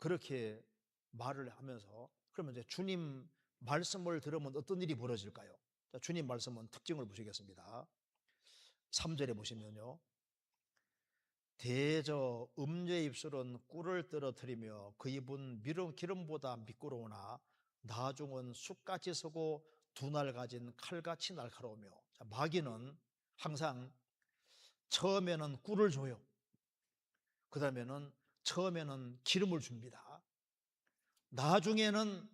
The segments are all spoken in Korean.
그렇게 말을 하면서 그러면 이제 주님 말씀을 들으면 어떤 일이 벌어질까요? 자, 주님 말씀은 특징을 보시겠습니다. 3절에 보시면요. 대저 음녀의 입술은 꿀을 떨어뜨리며 그 입은 기름보다 미끄러우나 나중은 쑥같이 서고 두 날 가진 칼같이 날카로우며. 자, 마귀는 항상 처음에는 꿀을 줘요. 그 다음에는 처음에는 기름을 줍니다. 나중에는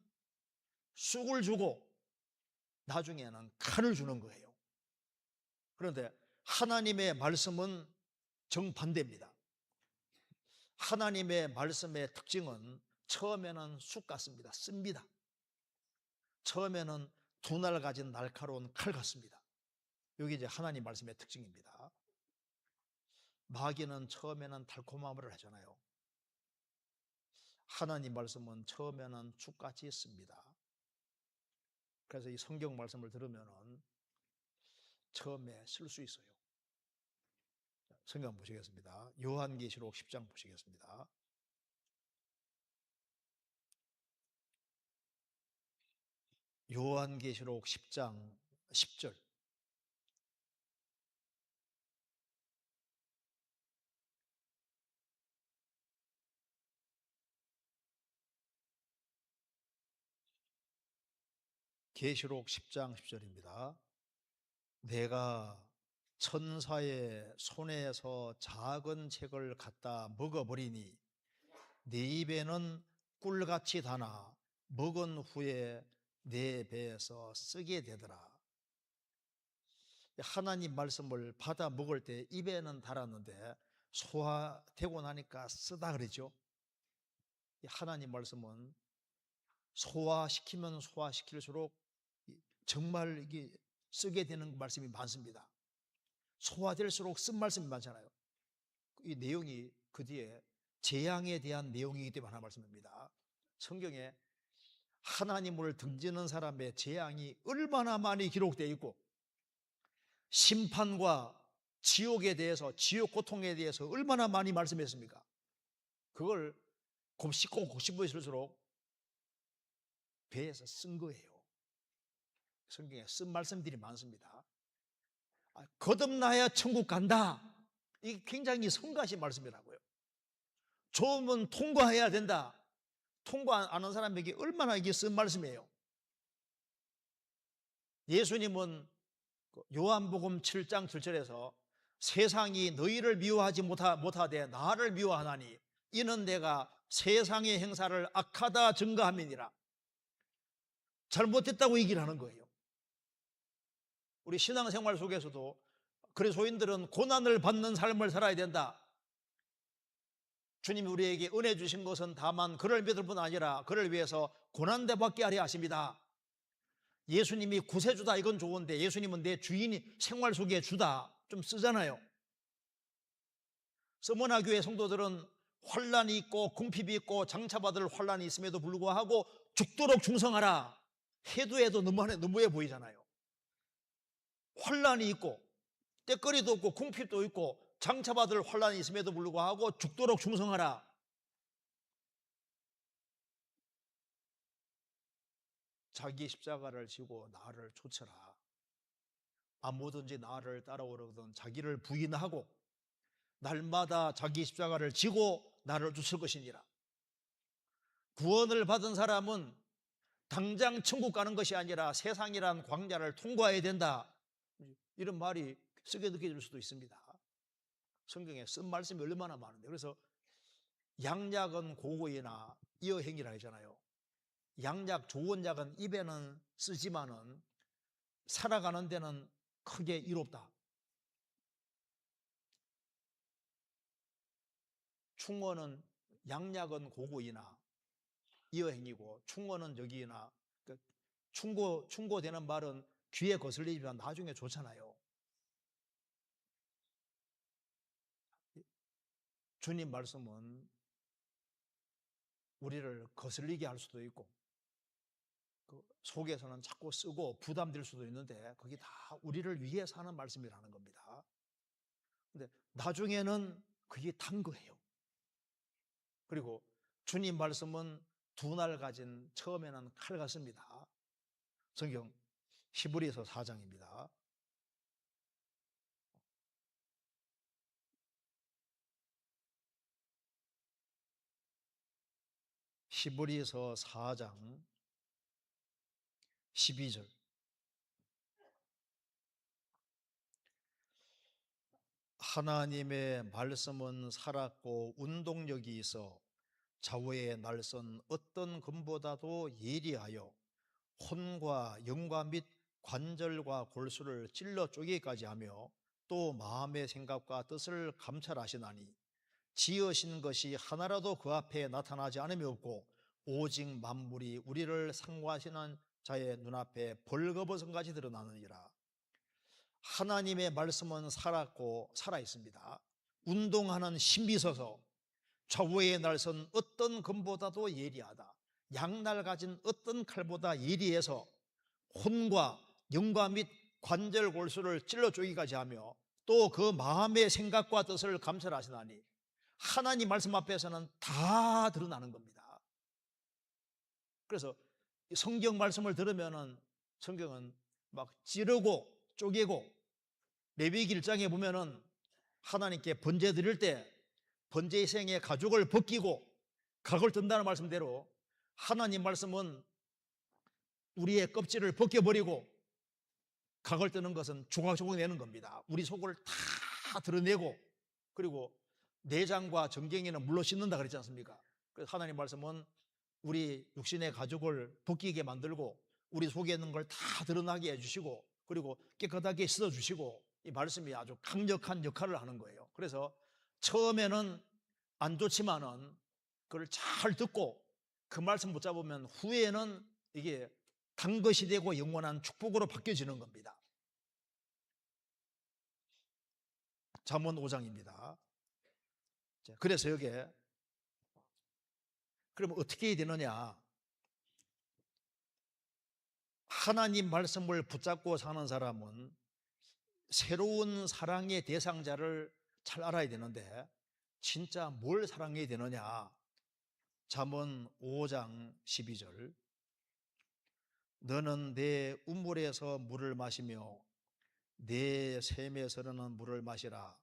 쑥을 주고 나중에는 칼을 주는 거예요. 그런데 하나님의 말씀은 정반대입니다. 하나님의 말씀의 특징은 처음에는 쑥 같습니다. 씁니다. 처음에는 두 날 가진 날카로운 칼 같습니다. 여기 이제 하나님 말씀의 특징입니다. 마귀는 처음에는 달콤함을 하잖아요. 하나님 말씀은 처음에는 쑥같이 씁니다. 그래서 이 성경 말씀을 들으면은 처음에 쓸 수 있어요. 성경 보시겠습니다. 요한계시록 10장 보시겠습니다. 요한계시록 10장 10절. 계시록 10장 10절입니다. 내가 천사의 손에서 작은 책을 갖다 먹어버리니 내 입에는 꿀같이 다나 먹은 후에 내 배에서 쓰게 되더라. 하나님 말씀을 받아 먹을 때 입에는 달았는데 소화되고 나니까 쓰다 그러죠. 하나님 말씀은 소화시키면 소화시킬수록 정말 이게 쓰게 되는 말씀이 많습니다. 소화될수록 쓴 말씀이 많잖아요. 이 내용이 그 뒤에 재앙에 대한 내용이기 때문에 하나 말씀입니다. 성경에 하나님을 등지는 사람의 재앙이 얼마나 많이 기록되어 있고 심판과 지옥에 대해서, 지옥 고통에 대해서 얼마나 많이 말씀했습니까? 그걸 곱씹고 곱씹어 있을수록 배에서 쓴 거예요. 성경에 쓴 말씀들이 많습니다. 거듭나야 천국 간다. 이게 굉장히 성가신 말씀이라고요. 좋으면 통과해야 된다. 통과 안 하는 사람에게 얼마나 이게 쓴 말씀이에요. 예수님은 요한복음 7장 7절에서 세상이 너희를 미워하지 못하되 나를 미워하나니 이는 내가 세상의 행사를 악하다 증거함이니라. 잘못됐다고 얘기를 하는 거예요. 우리 신앙생활 속에서도 그리스도인들은 고난을 받는 삶을 살아야 된다. 주님이 우리에게 은혜 주신 것은 다만 그를 믿을 뿐 아니라 그를 위해서 고난대받게 하려 하십니다. 예수님이 구세주다 이건 좋은데 예수님은 내 주인이 생활 속에 주다 좀 쓰잖아요. 서머나 교회 성도들은 환난이 있고 궁핍이 있고 장차받을 환난이 있음에도 불구하고 죽도록 충성하라 해도 너무해 보이잖아요. 환난이 있고 때거리도 없고 궁핍도 있고 장차받을 환난이 있음에도 불구하고 죽도록 충성하라. 자기 십자가를 지고 나를 쫓아라. 아무든지 나를 따라오려거든 자기를 부인하고 날마다 자기 십자가를 지고 나를 쫓을 것이니라. 구원을 받은 사람은 당장 천국 가는 것이 아니라 세상이란 광야를 통과해야 된다. 이런 말이 쓰게 느껴질 수도 있습니다. 성경에 쓴 말씀이 얼마나 많은데. 그래서 양약은 고고이나 이어행이라 하잖아요. 양약, 좋은 약은 입에는 쓰지만은 살아가는 데는 크게 이롭다. 충어는 양약은 고고이나 이어행이고 충어는 여기나 충고되는 말은 귀에 거슬리지만 나중에 좋잖아요. 주님 말씀은 우리를 거슬리게 할 수도 있고 그 속에서는 자꾸 쓰고 부담될 수도 있는데 그게 다 우리를 위해서 하는 말씀이라는 겁니다. 근데 나중에는 그게 탄 거예요. 그리고 주님 말씀은 두 날 가진 처음에는 칼 같습니다. 성경 히브리서 4장입니다. 히브리서 4장 12절. 하나님의 말씀은 살았고 운동력이 있어 좌우의 날선 어떤 금보다도 예리하여 혼과 영과 및 관절과 골수를 찔러 쪼개기까지 하며 또 마음의 생각과 뜻을 감찰하시나니 지으신 것이 하나라도 그 앞에 나타나지 않음이 없고 오직 만물이 우리를 상고하시는 자의 눈앞에 벌거벗은같이 드러나느니라. 하나님의 말씀은 살았고 살아있습니다. 운동하는 힘이 있어서 좌우의 날선 어떤 금보다도 예리하다. 양날 가진 어떤 칼보다 예리해서 혼과 영과 및 관절 골수를 찔러 쪼기까지 하며 또 그 마음의 생각과 뜻을 감찰하시나니 하나님 말씀 앞에서는 다 드러나는 겁니다. 그래서 성경 말씀을 들으면은 성경은 막 찌르고 쪼개고 레위기 1장에 보면은 하나님께 번제 드릴 때 번제생의 가죽을 벗기고 각을 든다는 말씀대로 하나님 말씀은 우리의 껍질을 벗겨버리고 각을 뜨는 것은 조각조각 내는 겁니다. 우리 속을 다 드러내고 그리고 내장과 정경이는 물로 씻는다 그랬지 않습니까? 그래서 하나님 말씀은 우리 육신의 가죽을 벗기게 만들고 우리 속에 있는 걸 다 드러나게 해주시고 그리고 깨끗하게 씻어주시고 이 말씀이 아주 강력한 역할을 하는 거예요. 그래서 처음에는 안 좋지만은 그걸 잘 듣고 그 말씀 붙잡으면 후에는 이게 단 것이 되고 영원한 축복으로 바뀌어지는 겁니다. 잠언 5장입니다. 그래서 여기에 그러면 어떻게 해야 되느냐? 하나님 말씀을 붙잡고 사는 사람은 새로운 사랑의 대상자를 잘 알아야 되는데 진짜 뭘 사랑해야 되느냐? 잠언 5장 12절. 너는 내 우물에서 물을 마시며 내 샘에서는 물을 마시라.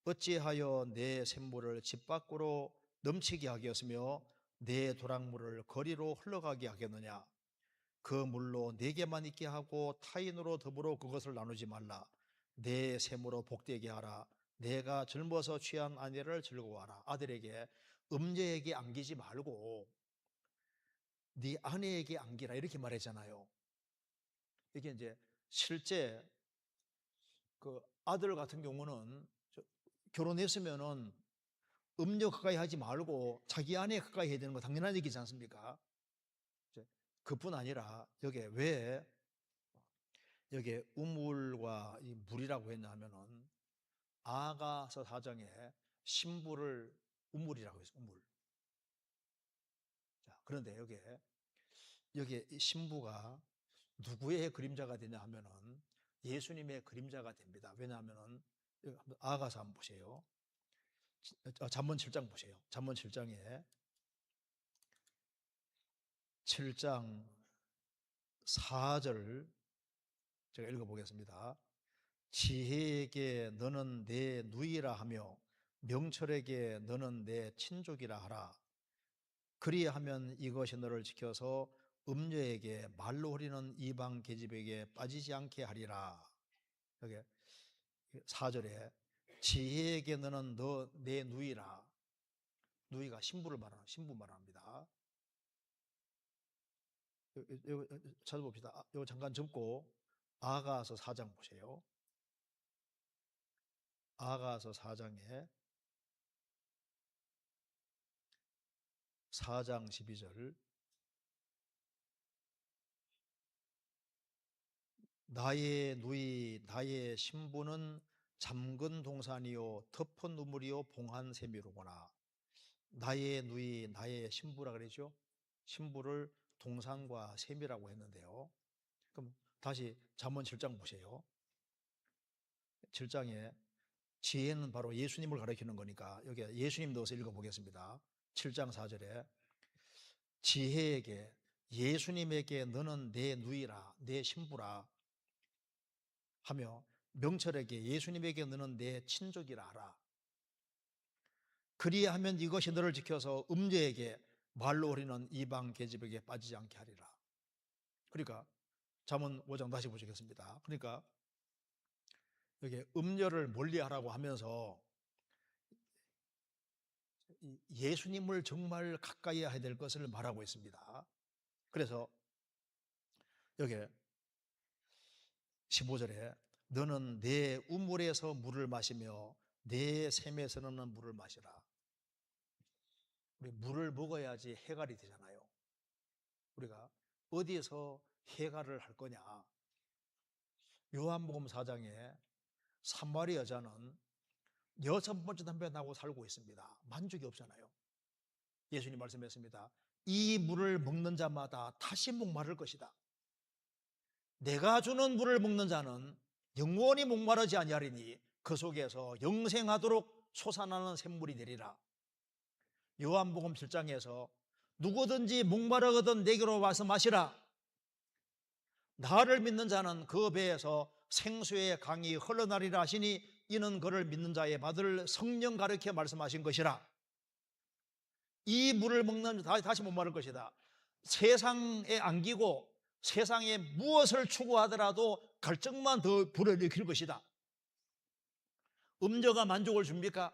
어찌하여 내 샘물을 집 밖으로 넘치게 하겠으며 내 도랑물을 거리로 흘러가게 하겠느냐? 그 물로 내게만 있게 하고 타인으로 더불어 그것을 나누지 말라. 내 샘으로 복되게 하라. 내가 젊어서 취한 아내를 즐거워하라. 아들에게 음녀에게 안기지 말고 네 아내에게 안기라 이렇게 말했잖아요. 이게 이제 실제 그 아들 같은 경우는 결혼했으면은 음녀 가까이 하지 말고 자기 아내 가까이 해야 되는 거 당연한 얘기지 않습니까? 그뿐 아니라 여기에 우물과 이 물이라고 했냐 하면은 아가서 4장에 신부를 우물이라고 했어요. 우물. 자, 그런데 여기에 이 신부가 누구의 그림자가 되냐 하면은 예수님의 그림자가 됩니다. 왜냐하면은 아가서 한번 보세요. 잠언 7장 보세요. 잠언 7장에 7장 4절 제가 읽어보겠습니다. 지혜에게 너는 내 누이라 하며 명철에게 너는 내 친족이라 하라. 그리하면 이것이 너를 지켜서 음녀에게 말로 흐리는 이방 계집에게 빠지지 않게 하리라. 여기 4절에 지혜에게 너는 내 누이라. 누이가 신부 말합니다. 찾아봅시다. 이거 잠깐 접고 아가서 4장 보세요. 아가서 4장에 4장 12절. 나의 누이 나의 신부는 잠근 동산이요 덮은 우물이요 봉한 샘이로구나. 나의 누이 나의 신부라 그러죠. 신부를 동산과 샘이라고 했는데요. 그럼 다시 잠언 7장 보세요. 7장에 지혜는 바로 예수님을 가리키는 거니까 여기 예수님 넣어서 읽어보겠습니다. 7장 4절에 지혜에게 예수님에게 너는 내 누이라 내 신부라 하며 명철에게 예수님에게 너는 내 친족이라 하라. 그리하면 이것이 너를 지켜서 음녀에게 말로 우리는 이방 계집에게 빠지지 않게 하리라. 그러니까 잠언 5장 다시 보시겠습니다. 그러니까 여기 음녀를 멀리하라고 하면서 예수님을 정말 가까이 해야 될 것을 말하고 있습니다. 그래서 여기 15절에 너는 내 우물에서 물을 마시며 내 샘에서는 물을 마시라. 우리 물을 먹어야지 해갈이 되잖아요. 우리가 어디에서 해갈을 할 거냐. 요한복음 4장에 사마리 여자는 6번째 담배 나고 살고 있습니다. 만족이 없잖아요. 예수님 말씀했습니다. 이 물을 먹는 자마다 다시 목마를 것이다. 내가 주는 물을 먹는 자는 영원히 목마르지 아니하리니 그 속에서 영생하도록 솟아나는 샘물이 되리라. 요한복음 7장에서 누구든지 목마르거든 내게로 와서 마시라. 나를 믿는 자는 그 배에서 생수의 강이 흘러나리라 하시니 이는 그를 믿는 자의 받을 성령 가르쳐 말씀하신 것이라. 이 물을 먹는 자 다시 목마를 것이다. 세상에 안기고 세상에 무엇을 추구하더라도 갈증만 더 불어일으킬 것이다. 음녀가 만족을 줍니까?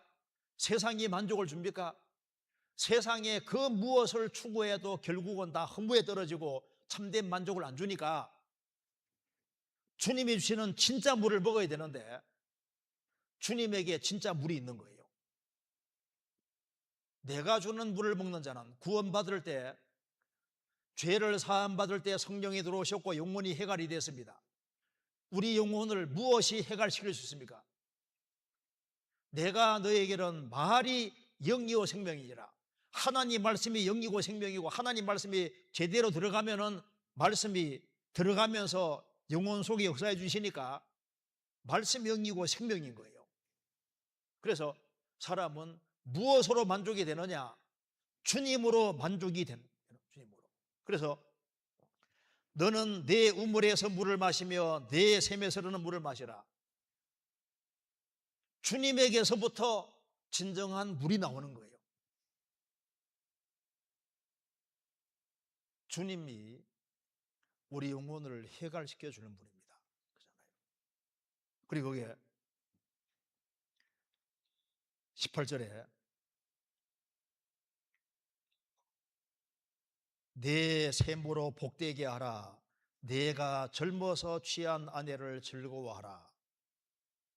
세상이 만족을 줍니까? 세상에 그 무엇을 추구해도 결국은 다 허무에 떨어지고 참된 만족을 안 주니까 주님이 주시는 진짜 물을 먹어야 되는데 주님에게 진짜 물이 있는 거예요. 내가 주는 물을 먹는 자는 구원받을 때 죄를 사함받을 때 성령이 들어오셨고 영혼이 해갈이 됐습니다. 우리 영혼을 무엇이 해갈시킬 수 있습니까? 내가 너에게는 말이 영이요 생명이니라. 하나님 말씀이 영이고 생명이고 하나님 말씀이 제대로 들어가면은 말씀이 들어가면서 영혼 속에 역사해 주시니까 말씀이 영이고 생명인 거예요. 그래서 사람은 무엇으로 만족이 되느냐? 주님으로 만족이 되는 거예요. 주님으로. 그래서 너는 내 우물에서 물을 마시며 내 샘에서는 물을 마시라. 주님에게서부터 진정한 물이 나오는 거예요. 주님이 우리 영혼을 해갈시켜 주는 분입니다. 그렇잖아요. 그리고 거기에 18절에 내 샘으로 복되게 하라. 내가 젊어서 취한 아내를 즐거워하라.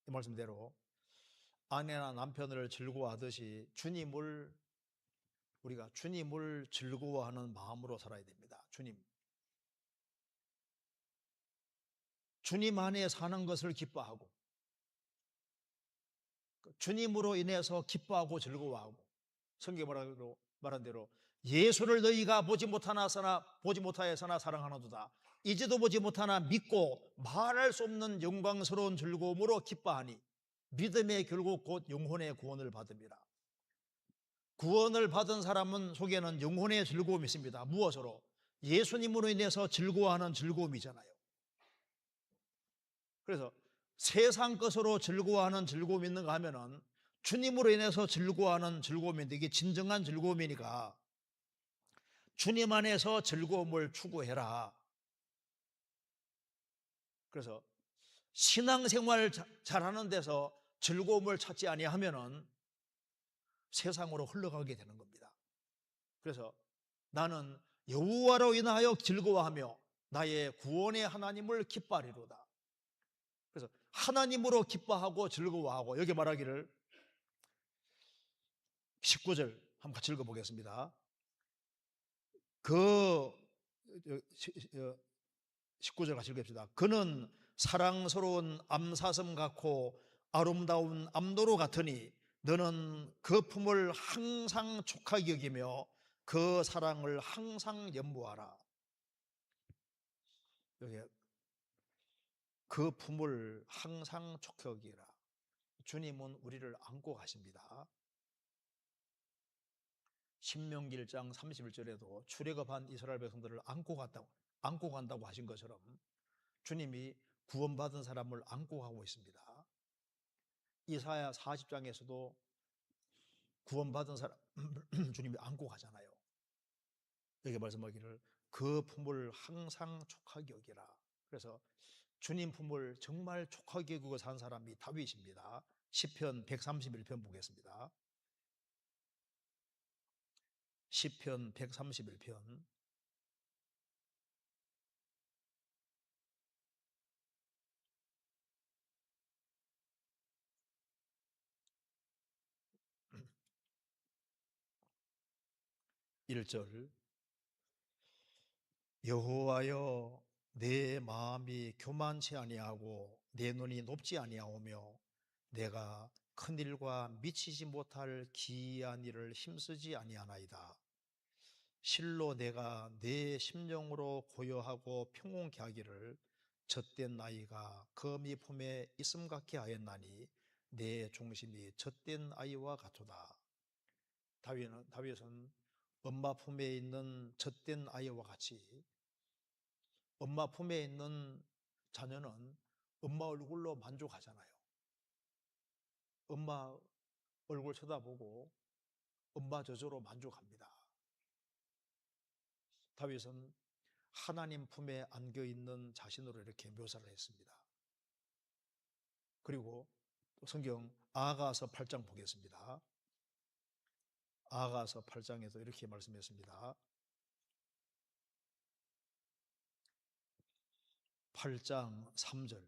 이 말씀대로 아내나 남편을 즐거워하듯이 우리가 주님을 즐거워하는 마음으로 살아야 됩니다. 주님 안에 사는 것을 기뻐하고 주님으로 인해서 기뻐하고 즐거워하고 성경에 말한 대로 예수를 너희가 보지 못하였으나 사랑하노도다. 이제도 보지 못하나 믿고 말할 수 없는 영광스러운 즐거움으로 기뻐하니 믿음의 결국 곧 영혼의 구원을 받습니다. 구원을 받은 사람은 속에는 영혼의 즐거움이 있습니다. 무엇으로? 예수님으로 인해서 즐거워하는 즐거움이잖아요. 그래서 세상 것으로 즐거워하는 즐거움이 있는가 하면은 주님으로 인해서 즐거워하는 즐거움인데 이게 진정한 즐거움이니까 주님 안에서 즐거움을 추구해라. 그래서 신앙생활 잘하는 데서 즐거움을 찾지 아니하면은 세상으로 흘러가게 되는 겁니다. 그래서 나는 여호와로 인하여 즐거워하며 나의 구원의 하나님을 기뻐하리로다. 그래서 하나님으로 기뻐하고 즐거워하고 여기 말하기를 19절 한번 같이 읽어보겠습니다. 그 19절 같이 읽읍시다. 그는 사랑스러운 암사슴 같고 아름다운 암도로 같으니 너는 그 품을 항상 촉하게 여기며 그 사랑을 항상 연구하라. 여기 그 품을 항상 촉하게 여기라. 주님은 우리를 안고 가십니다. 신명기 1장 31절에도 출애굽한 이스라엘 백성들을 안고 간다고 하신 것처럼 주님이 구원받은 사람을 안고 가고 있습니다. 이사야 40장에서도 구원받은 사람 주님이 안고 가잖아요. 여기 말씀하기를 그 품을 항상 촉하게 여기라. 그래서 주님 품을 정말 촉하게 여기고 산 사람이 다윗입니다. 시편 131편 보겠습니다. 시편 131편 1절 여호와여 내 마음이 교만치 아니하고 내 눈이 높지 아니하오며 내가 큰 일과 미치지 못할 기이한 일을 힘쓰지 아니하나이다. 실로 내가 내 심령으로 고요하고 평온케 하기를 젖된 나이가 거미 품에 있음 같게 하였나니 내 중심이 젖된 아이와 같도다. 다윗은 엄마 품에 있는 젖된 아이와 같이 엄마 품에 있는 자녀는 엄마 얼굴로 만족하잖아요. 엄마 얼굴 쳐다보고 엄마 저저로 만족합니다. 다윗은 하나님 품에 안겨 있는 자신으로 이렇게 묘사를 했습니다. 그리고 성경 아가서 8장 보겠습니다. 아가서 8장에도 이렇게 말씀했습니다. 8장 3절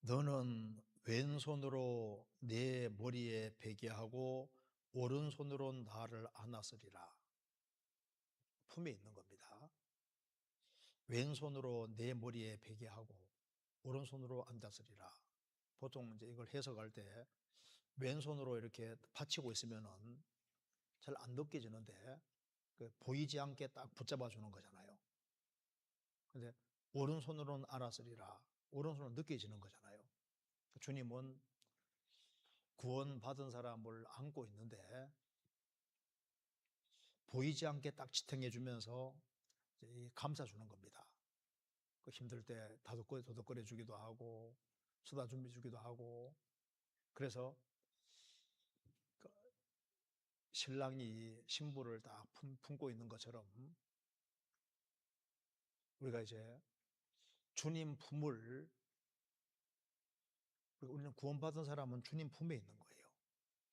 너는 왼손으로 내 머리에 베게 하고 오른손으로 나를 안았으리라. 품에 있는 겁니다. 왼손으로 내 머리에 베게 하고 오른손으로 앉았으리라. 보통 이제 이걸 해석할 때 왼손으로 이렇게 받치고 있으면은 잘 안 느껴지는데 보이지 않게 딱 붙잡아 주는 거잖아요. 근데 오른손으로는 안았으리라. 오른손으로 느껴지는 거잖아요. 주님은 구원받은 사람을 안고 있는데 보이지 않게 딱 지탱해 주면서 감싸 주는 겁니다. 힘들 때 도덕거려 주기도 하고 수다 준비 주기도 하고. 그래서 신랑이 신부를 딱 품고 있는 것처럼 우리가 이제 주님 품을, 우리는 구원받은 사람은 주님 품에 있는 거예요.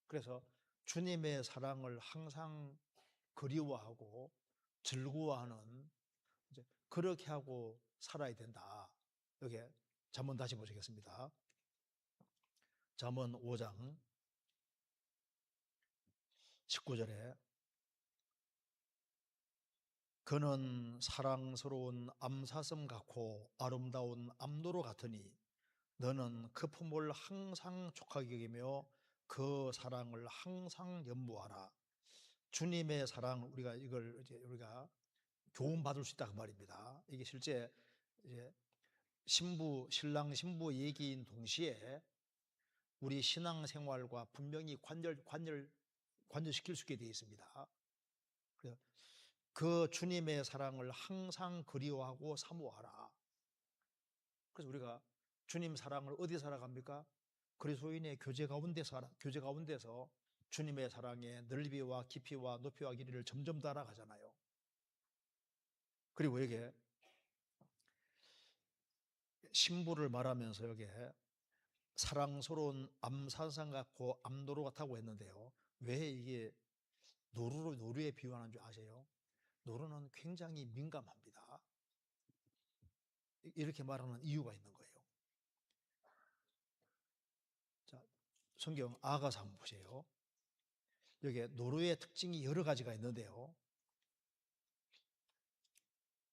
그래서 주님의 사랑을 항상 그리워하고 즐거워하는, 이제 그렇게 하고 살아야 된다. 여기 잠언 다시 보시겠습니다. 잠언 5장 19절에 그는 사랑스러운 암사슴 같고 아름다운 암노루 같으니 너는 그 품을 항상 촉하게 여기며 그 사랑을 항상 연구하라. 주님의 사랑, 우리가 이걸 이제 우리가 교훈 받을 수 있다 그 말입니다. 이게 실제 이제 신랑 신부 얘기인 동시에 우리 신앙생활과 분명히 관절시킬 수 있게 되어 있습니다. 그래서 그 주님의 사랑을 항상 그리워하고 사모하라. 그래서 우리가 주님 사랑을 어디 살아갑니까? 그리스도인의 교제 가운데서 주님의 사랑의 넓이와 깊이와 높이와 길이를 점점 더 알아가잖아요. 그리고 여기에 신부를 말하면서 여기에 사랑스러운 암사슴 같고 암노루 같다고 했는데요. 왜 이게 노루에 비유하는 줄 아세요? 노루는 굉장히 민감합니다. 이렇게 말하는 이유가 있는 거예요. 자, 성경 아가서 한번 보세요. 여기에 노루의 특징이 여러 가지가 있는데요.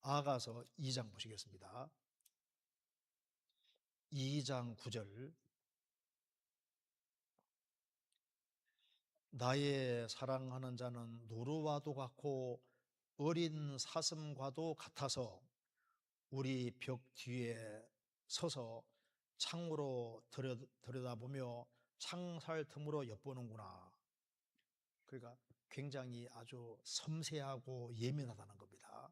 아가서 2장 보시겠습니다. 2장 9절 나의 사랑하는 자는 노루와도 같고 어린 사슴과도 같아서 우리 벽 뒤에 서서 창으로 들여다보며 창살 틈으로 엿보는구나. 그러니까 굉장히 아주 섬세하고 예민하다는 겁니다.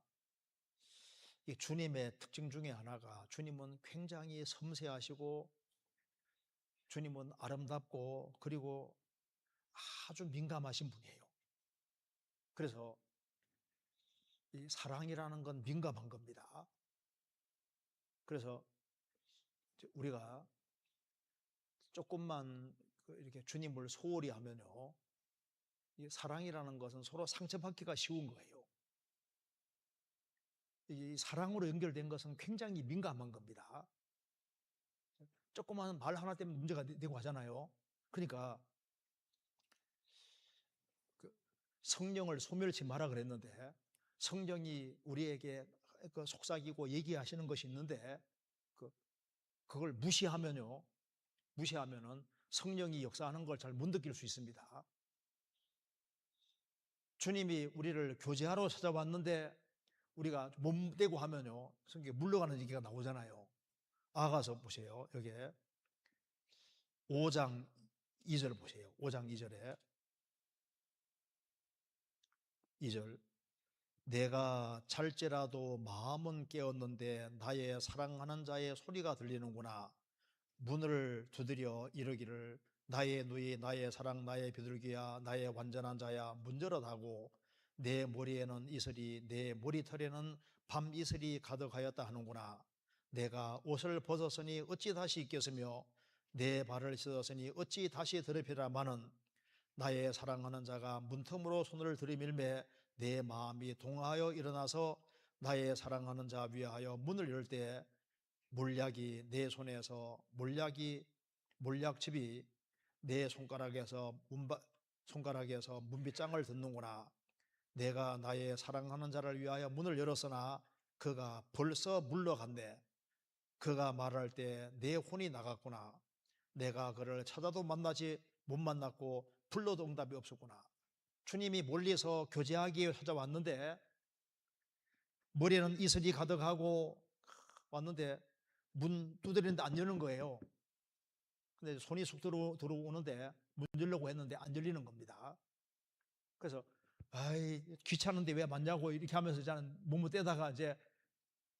이 주님의 특징 중에 하나가 주님은 굉장히 섬세하시고 주님은 아름답고 그리고 아주 민감하신 분이에요. 그래서 이 사랑이라는 건 민감한 겁니다. 그래서 우리가 조금만 이렇게 주님을 소홀히 하면요, 이 사랑이라는 것은 서로 상처받기가 쉬운 거예요. 이 사랑으로 연결된 것은 굉장히 민감한 겁니다. 조그마한 말 하나 때문에 문제가 되고 하잖아요. 그러니까 그 성령을 소멸치 마라 그랬는데 성령이 우리에게 그 속삭이고 얘기하시는 것이 있는데 그걸 무시하면은 성령이 역사하는 걸 잘 못 느낄 수 있습니다. 주님이 우리를 교제하러 찾아왔는데 우리가 몸대고 하면요, 성경에 물러가는 얘기가 나오잖아요. 아가서 보세요. 여기에 5장 2절 보세요. 5장 2절에 2절 내가 잘지라도 마음은 깨었는데 나의 사랑하는 자의 소리가 들리는구나. 문을 두드려 이르기를 나의 누이 나의 사랑 나의 비둘기야 나의 완전한 자야 문 열어다고 내 머리에는 이슬이 내 머리털에는 밤 이슬이 가득하였다 하는구나. 내가 옷을 벗었으니 어찌 다시 입겠으며 내 발을 씻었으니 어찌 다시 더럽히라마는 나의 사랑하는 자가 문틈으로 손을 들이밀매 내 마음이 동하여 일어나서 나의 사랑하는 자 위하여 문을 열 때 몰약이 내 손에서 몰약즙이 내 손가락에서 문빗장을 듣는구나. 내가 나의 사랑하는 자를 위하여 문을 열었으나 그가 벌써 물러갔네. 그가 말할 때 내 혼이 나갔구나. 내가 그를 찾아도 못 만났고 불러도 응답이 없었구나. 주님이 멀리서 교제하기 위해 찾아왔는데 머리에는 이슬이 가득하고 왔는데 문 두드리는데 안 여는 거예요. 근데 손이 쑥 들어오는데 문 열려고 했는데 안 열리는 겁니다. 그래서 아이 귀찮은데 왜 맞냐고 이렇게 하면서 저는 몸을 떼다가 이제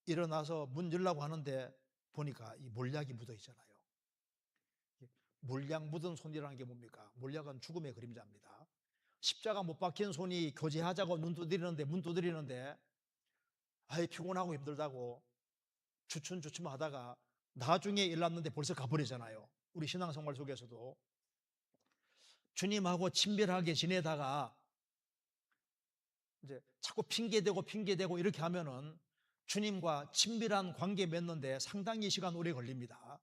일어나서 문 열려고 하는데 보니까 이 몰약이 묻어 있잖아요. 몰약 묻은 손이라는 게 뭡니까? 몰약은 죽음의 그림자입니다. 십자가 못 박힌 손이 교제하자고 문 두드리는데 아이 피곤하고 힘들다고 주춤주춤하다가 나중에 일났는데 벌써 가버리잖아요. 우리 신앙생활 속에서도 주님하고 친밀하게 지내다가 이제 자꾸 핑계대고 이렇게 하면은 주님과 친밀한 관계 맺는데 상당히 시간 오래 걸립니다.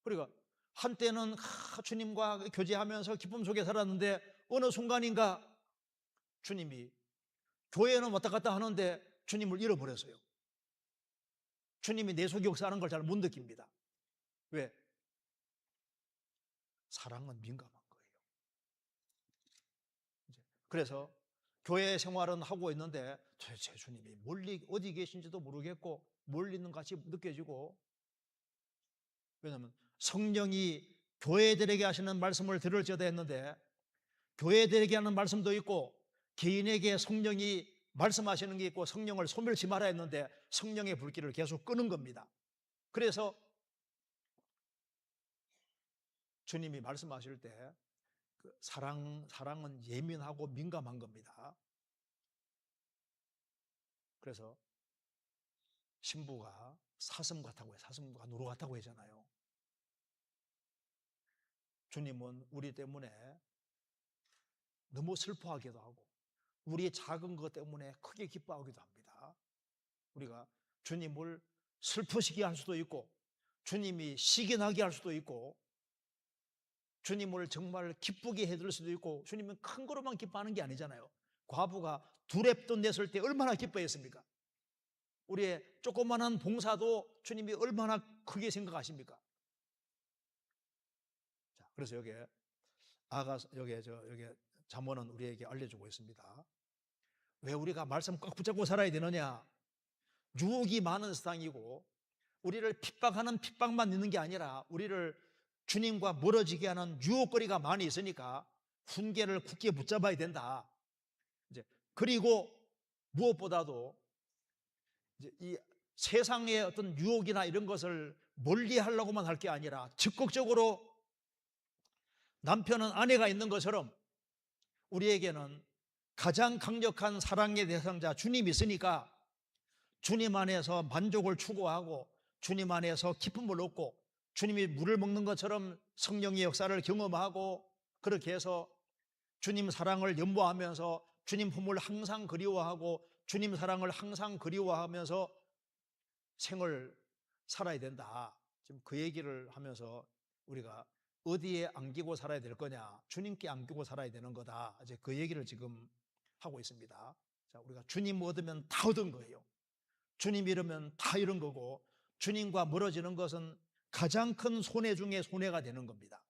그러니까 한때는 주님과 교제하면서 기쁨 속에 살았는데 어느 순간인가 주님이 교회는 왔다 갔다 하는데 주님을 잃어버렸어요. 주님이 내 속에 역사하는 걸 잘 못 느낍니다. 왜? 사랑은 민감한 거예요. 그래서 교회 생활은 하고 있는데 도대체 주님이 멀리 어디 계신지도 모르겠고 멀리 있는 같이 느껴지고, 왜냐하면 성령이 교회들에게 하시는 말씀을 들을지어다 했는데 교회들에게 하는 말씀도 있고 개인에게 성령이 말씀하시는 게 있고 성령을 소멸치 마라 했는데 성령의 불길을 계속 끄는 겁니다. 그래서 주님이 말씀하실 때 사랑은 예민하고 민감한 겁니다. 그래서 신부가 사슴 같다고 해요. 사슴과 노루 같다고 하잖아요. 주님은 우리 때문에 너무 슬퍼하기도 하고 우리의 작은 것 때문에 크게 기뻐하기도 합니다. 우리가 주님을 슬프시게 할 수도 있고 주님이 시기나게 할 수도 있고 주님을 정말 기쁘게 해드릴 수도 있고, 주님은 큰 거로만 기뻐하는 게 아니잖아요. 과부가 두랩돈 냈을 때 얼마나 기뻐했습니까? 우리의 조그만한 봉사도 주님이 얼마나 크게 생각하십니까? 자, 그래서 여기에 잠언은 우리에게 알려주고 있습니다. 왜 우리가 말씀 꽉 붙잡고 살아야 되느냐? 유혹이 많은 세상이고 우리를 핍박하는 핍박만 있는 게 아니라 우리를 주님과 멀어지게 하는 유혹거리가 많이 있으니까 훈계를 굳게 붙잡아야 된다. 이제 그리고 무엇보다도 이제 이 세상의 어떤 유혹이나 이런 것을 멀리 하려고만 할 게 아니라 적극적으로 남편은 아내가 있는 것처럼 우리에게는 가장 강력한 사랑의 대상자 주님이 있으니까 주님 안에서 만족을 추구하고 주님 안에서 기쁨을 얻고 주님이 물을 먹는 것처럼 성령의 역사를 경험하고 그렇게 해서 주님 사랑을 연모하면서 주님 품을 항상 그리워하고 주님 사랑을 항상 그리워하면서 생을 살아야 된다. 지금 그 얘기를 하면서 우리가 어디에 안기고 살아야 될 거냐? 주님께 안기고 살아야 되는 거다. 이제 그 얘기를 지금 하고 있습니다. 자, 우리가 주님 얻으면 다 얻은 거예요. 주님 잃으면 다 잃은 거고 주님과 멀어지는 것은 가장 큰 손해 중에 손해가 되는 겁니다.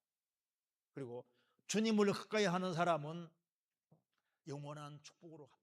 그리고 주님을 가까이 하는 사람은 영원한 축복으로 갑니다.